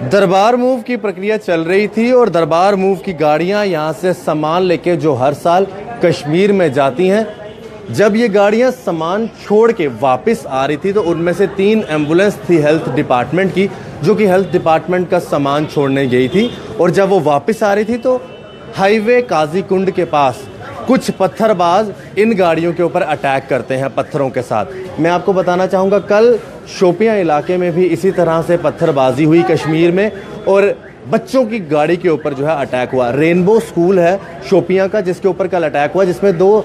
दरबार मूव की प्रक्रिया चल रही थी और दरबार मूव की गाड़ियां यहां से सामान लेके जो हर साल कश्मीर में जाती हैं, जब ये गाड़ियां सामान छोड़ के वापस आ रही थी तो उनमें से 3 एम्बुलेंस थी हेल्थ डिपार्टमेंट की, जो कि हेल्थ डिपार्टमेंट का सामान छोड़ने गई थी। और जब वो वापस आ रही थी तो हाईवे काजी कुंड के पास कुछ पत्थरबाज इन गाड़ियों के ऊपर अटैक करते हैं पत्थरों के साथ। मैं आपको बताना चाहूँगा, कल शोपियां इलाके में भी इसी तरह से पत्थरबाजी हुई कश्मीर में और बच्चों की गाड़ी के ऊपर जो है अटैक हुआ। रेनबो स्कूल है शोपियां का जिसके ऊपर कल अटैक हुआ, जिसमें 2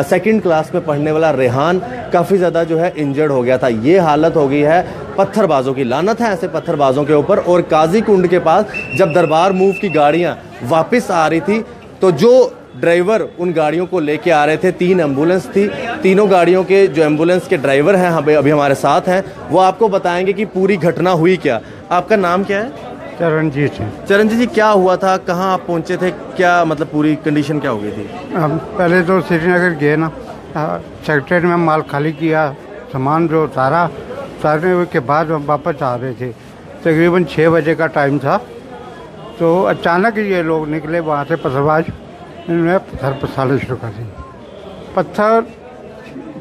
सेकंड क्लास में पढ़ने वाला रेहान काफ़ी ज़्यादा जो है इंजर्ड हो गया था। ये हालत हो गई है पत्थरबाजों की। लानत है ऐसे पत्थरबाजों के ऊपर। और काजी कुंड के पास जब दरबार मूव की गाड़ियाँ वापस आ रही थी तो जो ड्राइवर उन गाड़ियों को लेके आ रहे थे, 3 एम्बुलेंस थी, तीनों गाड़ियों के जो एम्बुलेंस के ड्राइवर हैं अभी हमारे साथ हैं, वो आपको बताएंगे कि पूरी घटना हुई क्या। आपका नाम क्या है? चरणजीत जी, क्या हुआ था, कहाँ आप पहुँचे थे, क्या मतलब पूरी कंडीशन क्या हो गई थी? हम पहले तो श्रीनगर गए ना, सेक्रेटरी में माल खाली किया, सामान जो उतारने के बाद हम वापस आ रहे थे। तकरीबन 6 बजे का टाइम था। तो अचानक ये लोग निकले वहाँ से पत्थरबाज, इन्होंने पत्थर पसाने शुरू कर दी। पत्थर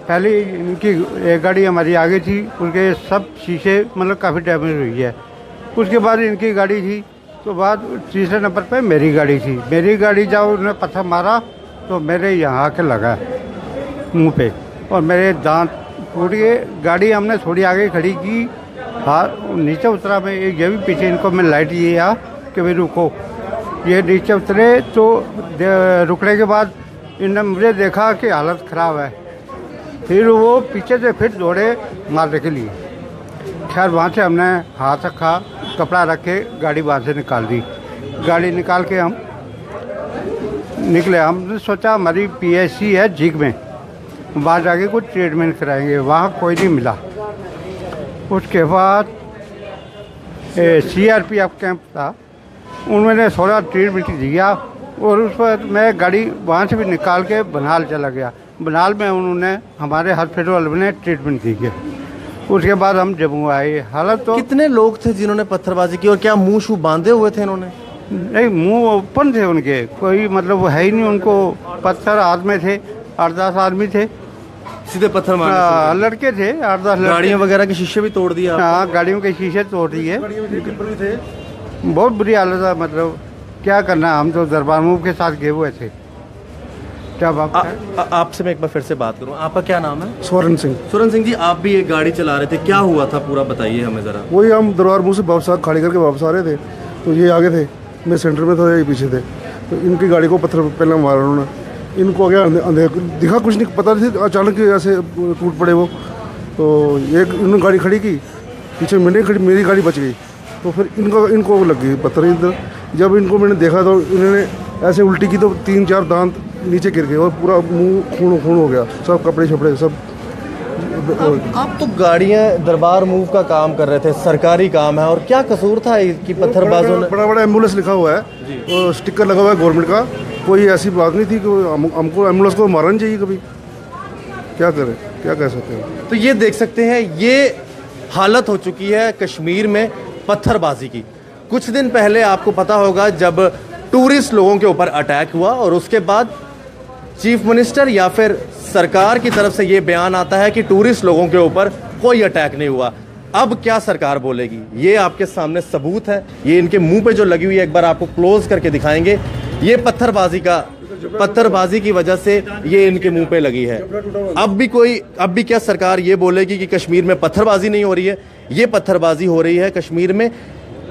पहले इनकी एक गाड़ी हमारी आगे थी, उनके सब शीशे मतलब काफ़ी डैमेज हुई है। उसके बाद इनकी गाड़ी थी, तो बाद तीसरे नंबर पे मेरी गाड़ी थी। मेरी गाड़ी जब उन्होंने पत्थर मारा तो मेरे यहाँ आके लगा मुंह पे और मेरे दांत टूट गए। गाड़ी हमने थोड़ी आगे खड़ी की, हाथ नीचे उतरा। मैं ये भी पीछे इनको मैं लाइट दिया कि भाई रुको। ये नीचे उतरे तो रुकने के बाद इन्होंने मुझे देखा कि हालत ख़राब है, फिर वो पीछे से फिर दौड़े मारने के लिए। खैर वहाँ से हमने हाथ रखा, कपड़ा रख के गाड़ी वहाँ से निकाल दी। गाड़ी निकाल के हम निकले। हमने सोचा हमारी पीएचसी है झीक में, वहाँ जाके कुछ ट्रीटमेंट कराएंगे, वहाँ कोई नहीं मिला। उसके बाद सीआरपीएफ कैंप था, उन्होंने थोड़ा ट्रीटमेंट दिया और उस पर मैं गाड़ी वहाँ से भी निकाल के बनाल चला गया। बनाल में उन्होंने हमारे हॉस्पिटल में ट्रीटमेंट दी है। उसके बाद हम जम्मू आए। हालत तो कितने लोग थे जिन्होंने पत्थरबाजी की और क्या मुंह शू बांधे हुए थे इन्होंने? नहीं, मुंह ओपन थे उनके, कोई मतलब है ही नहीं उनको। पत्थर हाथ में थे, 8-10 आदमी थे, सीधे पत्थर मारने। लड़के थे 8-10 लड़के। गाड़ियाँ वगैरह के शीशे भी तोड़ दिए? हाँ, गाड़ियों के शीशे तोड़ दिए। बहुत बुरी हालत है। मतलब क्या करना, हम तो दरबार मूव के साथ गए हुए थे। क्या आपसे मैं एक बार फिर से बात करूं, आपका क्या नाम है? स्वर्ण सिंह जी, आप भी एक गाड़ी चला रहे थे, क्या हुआ था पूरा बताइए हमें जरा। वही हम दरबार मूव से वापस खाली करके वापस आ रहे थे, तो ये आगे थे, मैं सेंटर में था, ये पीछे थे। तो इनकी गाड़ी को पत्थर पहले मारा उन्होंने। इनको आगे दिखा कुछ नहीं, पता नहीं थी, अचानक ऐसे टूट पड़े वो। तो एक इन्होंने गाड़ी खड़ी की, पीछे मेरी गाड़ी बच गई। तो फिर इनको लग गई पत्थर इधर। जब इनको मैंने देखा तो इन्होंने ऐसे उल्टी की तो 3-4 दांत नीचे गिर गए और पूरा मुंह खून हो गया, सब कपड़े छपड़े सब। आप तो गाड़ियां दरबार मूव का काम कर रहे थे, सरकारी काम है, और क्या कसूर था कि पत्थरबाजों ने? बड़ा एम्बुलेंस लिखा हुआ है और स्टिकर लगा हुआ है गवर्नमेंट का। कोई ऐसी बात नहीं थी कि हमको एम्बुलेंस को मारना नहीं चाहिए कभी। क्या करें, क्या कह सकते हैं। तो ये देख सकते हैं, ये हालत हो चुकी है कश्मीर में पत्थरबाजी की। कुछ दिन पहले आपको पता होगा जब टूरिस्ट लोगों के ऊपर अटैक हुआ और उसके बाद चीफ मिनिस्टर या फिर सरकार की तरफ से ये बयान आता है कि टूरिस्ट लोगों के ऊपर कोई अटैक नहीं हुआ। अब क्या सरकार बोलेगी, ये आपके सामने सबूत है। ये इनके मुंह पे जो लगी हुई है, एक बार आपको क्लोज करके दिखाएंगे। ये पत्थरबाजी की वजह से ये इनके मुंह पे लगी है। अब भी क्या सरकार ये बोलेगी कि कश्मीर में पत्थरबाजी नहीं हो रही है? ये पत्थरबाजी हो रही है कश्मीर में।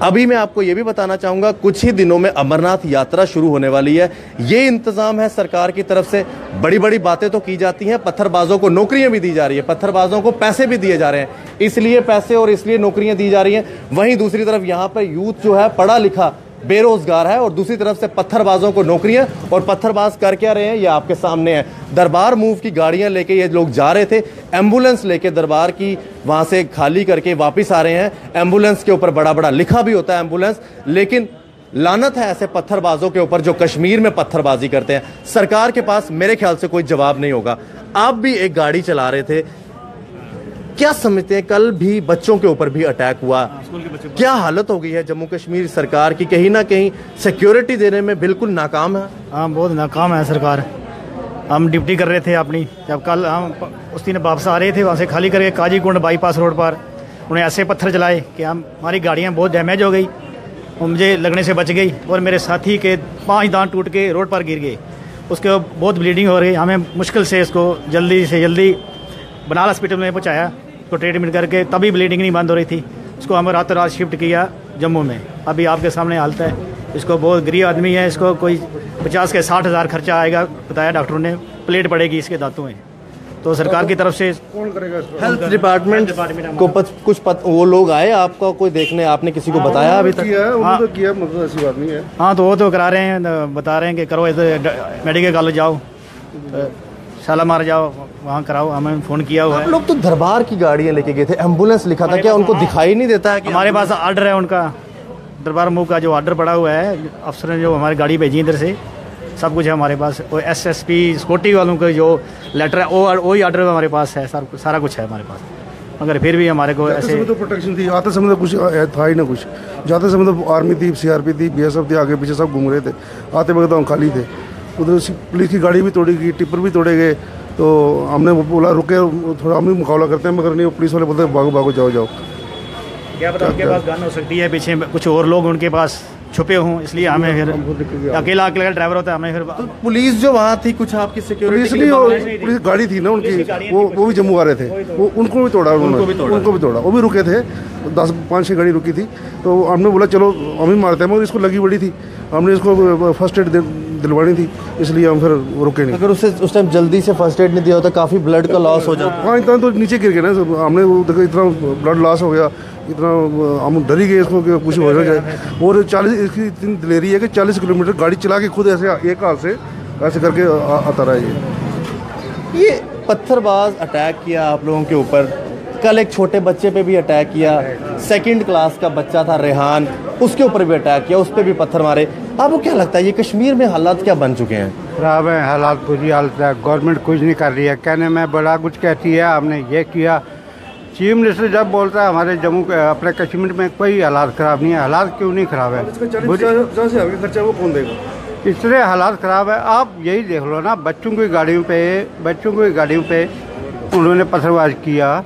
अभी मैं आपको ये भी बताना चाहूँगा, कुछ ही दिनों में अमरनाथ यात्रा शुरू होने वाली है। ये इंतज़ाम है सरकार की तरफ से। बड़ी बड़ी बातें तो की जाती हैं, पत्थरबाजों को नौकरियां भी दी जा रही है, पत्थरबाजों को पैसे भी दिए जा रहे हैं, इसलिए पैसे और इसलिए नौकरियां दी जा रही हैं। वहीं दूसरी तरफ यहाँ पर यूथ जो है पढ़ा लिखा बेरोजगार है और दूसरी तरफ से पत्थरबाजों को नौकरियां। और पत्थरबाज कर क्या रहे हैं, ये आपके सामने है। दरबार मूव की गाड़ियां लेके ये लोग जा रहे थे, एम्बुलेंस लेके दरबार की वहां से खाली करके वापस आ रहे हैं। एम्बुलेंस के ऊपर बड़ा बड़ा लिखा भी होता है एम्बुलेंस, लेकिन लानत है ऐसे पत्थरबाजों के ऊपर जो कश्मीर में पत्थरबाजी करते हैं। सरकार के पास मेरे ख्याल से कोई जवाब नहीं होगा। आप भी एक गाड़ी चला रहे थे, क्या समझते हैं, कल भी बच्चों के ऊपर भी अटैक हुआ, क्या हालत हो गई है जम्मू कश्मीर सरकार की, कहीं ना कहीं सिक्योरिटी देने में बिल्कुल नाकाम है। हाँ, बहुत नाकाम है सरकार। हम ड्यूटी कर रहे थे अपनी, जब कल हम उस दिन वापस आ रहे थे वहाँ से खाली करके काजीकुंड बाईपास रोड पर उन्हें ऐसे पत्थर चलाए कि हमारी गाड़ियाँ बहुत डैमेज हो गई और मुझे लगने से बच गई, और मेरे साथी के 5 दांत टूट के रोड पर गिर गए। उसके बहुत ब्लीडिंग हो रही, हमें मुश्किल से इसको जल्दी से जल्दी बनाल हॉस्पिटल में पहुँचाया, उसको ट्रीटमेंट करके, तभी ब्लीडिंग नहीं बंद हो रही थी। उसको हम रातों रात शिफ्ट किया जम्मू में। अभी आपके सामने हालत है, इसको बहुत गरीब आदमी है, इसको कोई 50 के 60 हज़ार खर्चा आएगा बताया डॉक्टरों ने, प्लेट पड़ेगी इसके दांतों में। तो सरकार की तरफ से कौन करेगा इसको? हेल्थ डिपार्टमेंट को कुछ वो लोग आए आपका कोई देखने, आपने किसी को बताया अभी तक? उन्होंने तो किया, मतलब ऐसी बात नहीं है। हाँ, तो वो तो करा रहे हैं, बता रहे हैं कि करो, इधर मेडिकल कॉलेज जाओ, शालामार जाओ, वहाँ कराओ। हमें फ़ोन किया हुआ है। लोग तो दरबार की गाड़ियाँ लेके गए थे, एम्बुलेंस लिखा था, क्या उनको दिखाई नहीं देता है कि हमारे पास ऑर्डर है उनका, दरबार मूव का जो ऑर्डर पड़ा हुआ है, अफसर ने जो हमारी गाड़ी भेजी इधर से, सब कुछ है हमारे पास। और SSP सिक्योरिटी वालों का जो लेटर है वही ऑर्डर हमारे पास है, सारा कुछ है हमारे पास। मगर फिर भी हमारे को ऐसे तो प्रोटेक्शन थी, आते समय तो कुछ था ही ना कुछ, जाते समय तो आर्मी थी, CRP थी, BSF थी, आगे पीछे सब घूम रहे थे, आते वक्त हम खाली थे। उधर पुलिस की गाड़ी भी तोड़ी गई, टिप्पर भी तोड़े गए, तो हमने बोला रुके, थोड़ा हम भी मुकाबला करते हैं, मगर नहीं, पुलिस वाले बोलते भागो भागो, जाओ जाओ। क्या पता उनके पास गन हो सकती है, पीछे कुछ और लोग उनके पास छुपे हों, इसलिए हमें फिर अकेला ड्राइवर होता है, हमें फिर तो पुलिस जो वहाँ थी, कुछ आपकी सिक्योरिटी पुलिस गाड़ी थी ना उनकी, वो भी जम्मू आ रहे थे, वो उनको भी तोड़ा, उनको भी तोड़ा, वो भी रुके थे, 5-6 गाड़ी रुकी थी। तो हमने बोला चलो हम ही मारते हैं, मगर इसको लगी बड़ी थी, हमने इसको फर्स्ट एड दिलवानी थी, इसलिए हम फिर रुके नहीं। अगर उसे उस टाइम जल्दी से फर्स्ट एड नहीं दिया होता, काफ़ी ब्लड का लॉस हो जाता। हाँ, इतना तो नीचे गिर गया ना, हमने देखो इतना ब्लड लॉस हो गया, इतना हम डर ही गए इसको कि कुछ हो जाए। और 40 इसकी इतनी दिलेरी है कि 40 किलोमीटर गाड़ी चला के खुद ऐसे एक हाथ से ऐसे करके आता रहा। ये पत्थरबाज अटैक किया आप लोगों के ऊपर, कल एक छोटे बच्चे पे भी अटैक किया, 2nd क्लास का बच्चा था रेहान, उसके ऊपर भी अटैक किया, उस पर भी पत्थर मारे। आपको क्या लगता है ये कश्मीर में हालात क्या बन चुके हैं? खराब है हालात, बुरी हालत है, गवर्नमेंट कुछ नहीं कर रही है, कहने में बड़ा कुछ कहती है, हमने ये किया। चीफ मिनिस्टर जब बोलता है हमारे जम्मू अपने कश्मीर में कोई हालात ख़राब नहीं है, हालात क्यों नहीं ख़राब है? खर्चा वो कौन देगा? इस तरह हालात ख़राब है। आप यही देख लो ना, बच्चों की गाड़ियों पे उन्होंने पत्थरबाज किया,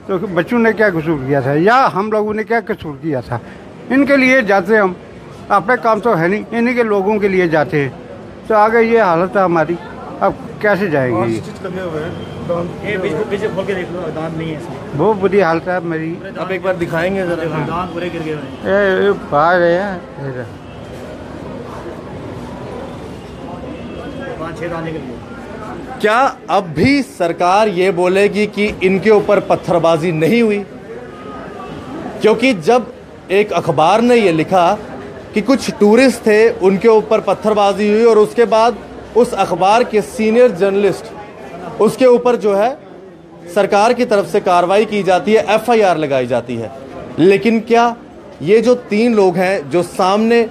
तो बच्चों ने क्या कसूर किया था, या हम लोगों ने क्या कसूर किया था? इनके लिए जाते हम, अपने काम तो है नहीं, इन्हीं के लोगों के लिए जाते हैं, तो आगे ये हालत है हमारी, अब कैसे जाएंगे? बहुत बुरी हालत है मेरी। आप एक बार दिखाएंगे जरा? दांत पूरे गिर गए, बाहर है, 5-6 दांत निकल गए। क्या अब भी सरकार ये बोलेगी कि इनके ऊपर पत्थरबाजी नहीं हुई? क्योंकि जब एक अखबार ने ये लिखा कि कुछ टूरिस्ट थे, उनके ऊपर पत्थरबाजी हुई, और उसके बाद उस अखबार के सीनियर जर्नलिस्ट, उसके ऊपर जो है सरकार की तरफ से कार्रवाई की जाती है, FIR लगाई जाती है। लेकिन क्या ये जो 3 लोग हैं जो सामने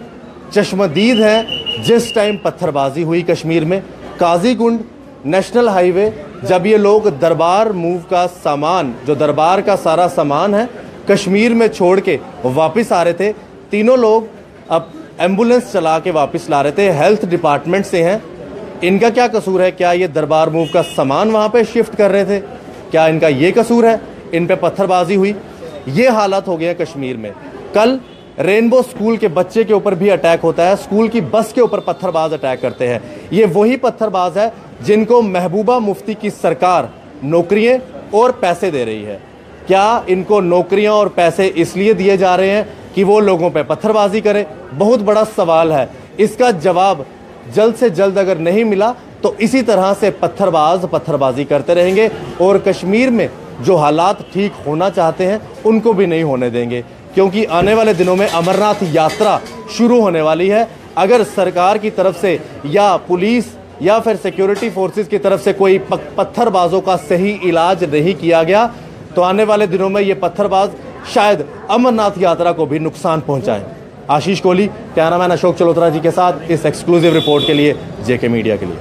चश्मदीद हैं, जिस टाइम पत्थरबाजी हुई कश्मीर में, काजीकुंड नेशनल हाईवे, जब ये लोग दरबार मूव का सामान, जो दरबार का सारा सामान है, कश्मीर में छोड़ के वापस आ रहे थे, तीनों लोग अब एम्बुलेंस चला के वापस ला रहे थे, हेल्थ डिपार्टमेंट से हैं। इनका क्या कसूर है? क्या ये दरबार मूव का सामान वहाँ पे शिफ्ट कर रहे थे? क्या इनका ये कसूर है? इन पे पत्थरबाजी हुई। ये हालात हो गया कश्मीर में। कल रेनबो स्कूल के बच्चे के ऊपर भी अटैक होता है, स्कूल की बस के ऊपर पत्थरबाज अटैक करते हैं। ये वही पत्थरबाज है जिनको महबूबा मुफ्ती की सरकार नौकरियां और पैसे दे रही है। क्या इनको नौकरियां और पैसे इसलिए दिए जा रहे हैं कि वो लोगों पे पत्थरबाजी करें? बहुत बड़ा सवाल है। इसका जवाब जल्द से जल्द अगर नहीं मिला तो इसी तरह से पत्थरबाजी करते रहेंगे, और कश्मीर में जो हालात ठीक होना चाहते हैं उनको भी नहीं होने देंगे, क्योंकि आने वाले दिनों में अमरनाथ यात्रा शुरू होने वाली है। अगर सरकार की तरफ से या पुलिस या फिर सिक्योरिटी फोर्सेस की तरफ से कोई पत्थरबाजों का सही इलाज नहीं किया गया तो आने वाले दिनों में ये पत्थरबाज शायद अमरनाथ यात्रा को भी नुकसान पहुंचाएं। आशीष कोहली, कैमरामैन अशोक चलोत्रा जी के साथ इस एक्सक्लूसिव रिपोर्ट के लिए JK मीडिया के लिए।